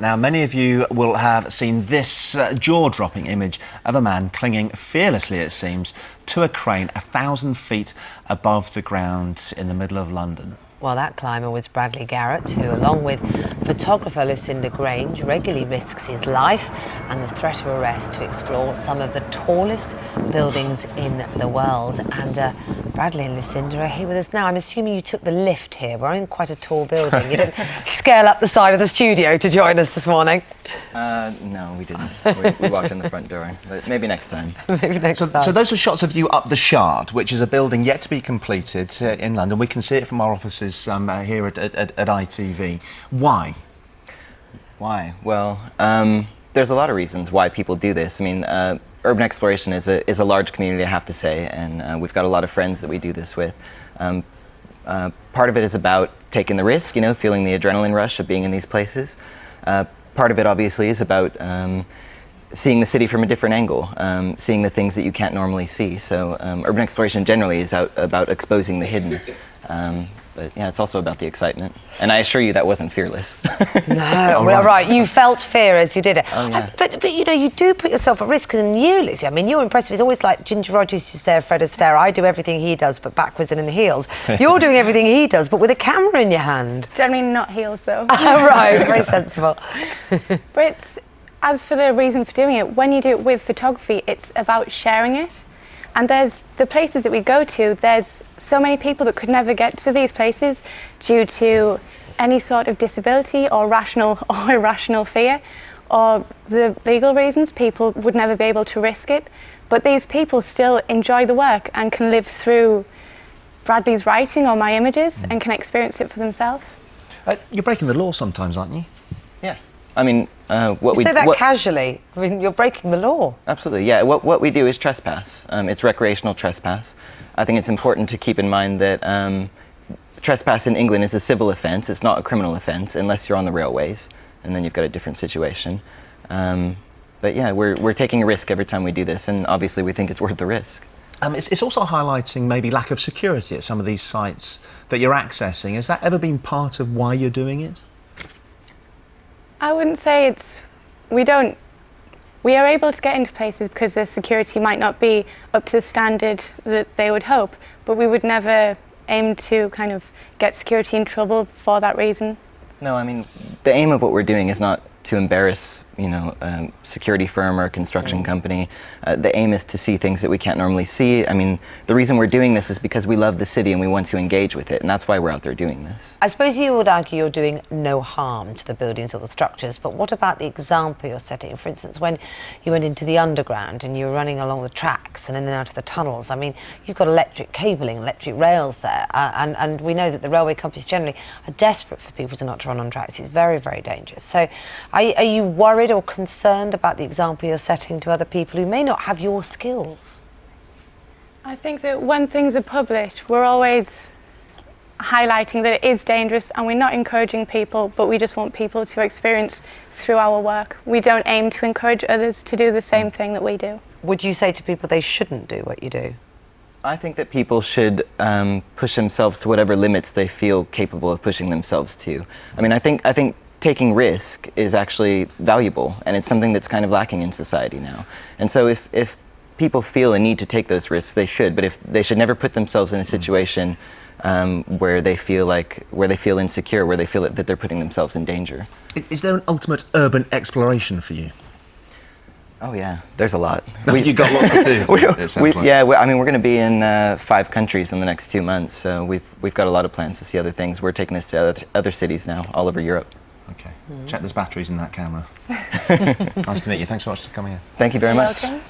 Now, many of you will have seen this jaw-dropping image of a man clinging fearlessly, it seems, to a crane 1,000 feet above the ground in the middle of London. Well, that climber was Bradley Garrett, who, along with photographer Lucinda, Grange, regularly risks his life and the threat of arrest to explore some of the tallest buildings in the world. And Bradley and Lucinda are here with us now. I'm assuming you took the lift here. We're in quite a tall building. You didn't scale up the side of the studio to join us this morning? No, we didn't. We walked in the front door. But maybe next time. Maybe next time. So those were shots of you up the Shard, which is a building yet to be completed in London. We can see it from our offices here at ITV. Why? Why? Well, there's a lot of reasons why people do this. I mean, urban exploration is a large community, I have to say, and we've got a lot of friends that we do this with. Part of it is about taking the risk, you know, feeling the adrenaline rush of being in these places. Part of it, obviously, is about seeing the city from a different angle, seeing the things that you can't normally see. So urban exploration generally is about exposing the hidden. But yeah, it's also about the excitement. And I assure you that wasn't fearless. No, well, right, you felt fear as you did it. Oh, yeah. But you know, you do put yourself at risk, and you, Lizzie, I mean, you're impressive. It's always like Ginger Rogers used to say of Fred Astaire, I do everything he does, but backwards and in heels. You're doing everything he does, but with a camera in your hand. Generally not heels, though. Oh, right, very sensible. But it's, as for the reason for doing it, when you do it with photography, it's about sharing it. And there's the places that we go to, there's so many people that could never get to these places due to any sort of disability or rational or irrational fear, or the legal reasons people would never be able to risk it. But these people still enjoy the work and can live through Bradley's writing or my images and can experience it for themselves. You're breaking the law sometimes, aren't you? Yeah. I mean, you say that casually. I mean, you're breaking the law. Absolutely, yeah. What we do is trespass. It's recreational trespass. I think it's important to keep in mind that trespass in England is a civil offence. It's not a criminal offence unless you're on the railways, and then you've got a different situation. But yeah, we're taking a risk every time we do this, and obviously we think it's worth the risk. It's also highlighting maybe lack of security at some of these sites that you're accessing. Has that ever been part of why you're doing it? I wouldn't say it's... We are able to get into places because the security might not be up to the standard that they would hope, but we would never aim to kind of get security in trouble for that reason. No, I mean, the aim of what we're doing is not to embarrass, you know, a security firm or a construction company. The aim is to see things that we can't normally see. I mean, the reason we're doing this is because we love the city and we want to engage with it, and that's why we're out there doing this. I suppose you would argue you're doing no harm to the buildings or the structures, but what about the example you're setting? For instance, when you went into the underground and you were running along the tracks and in and out of the tunnels, I mean, you've got electric cabling, electric rails there, and we know that the railway companies generally are desperate for people to not run on tracks. It's very, very dangerous. So are you worried or concerned about the example you're setting to other people who may not have your skills? I think that when things are published, we're always highlighting that it is dangerous, and we're not encouraging people, but we just want people to experience through our work. We don't aim to encourage others to do the same thing that we do. Would you say to people they shouldn't do what you do? I think that people should push themselves to whatever limits they feel capable of pushing themselves to. I mean, I think taking risk is actually valuable, and it's something that's kind of lacking in society now. And so if people feel a need to take those risks, they should, but they should never put themselves in a situation where they feel insecure, where they feel that they're putting themselves in danger. Is there an ultimate urban exploration for you? Oh yeah, there's a lot. You've got lots to do. Yeah, I mean, we're going to be in 5 countries in the next 2 months, so we've got a lot of plans to see other things. We're taking this to other cities now, all over Europe. Okay. Check there's batteries in that camera. Nice to meet you. Thanks so much for coming in. Thank you very much. Welcome.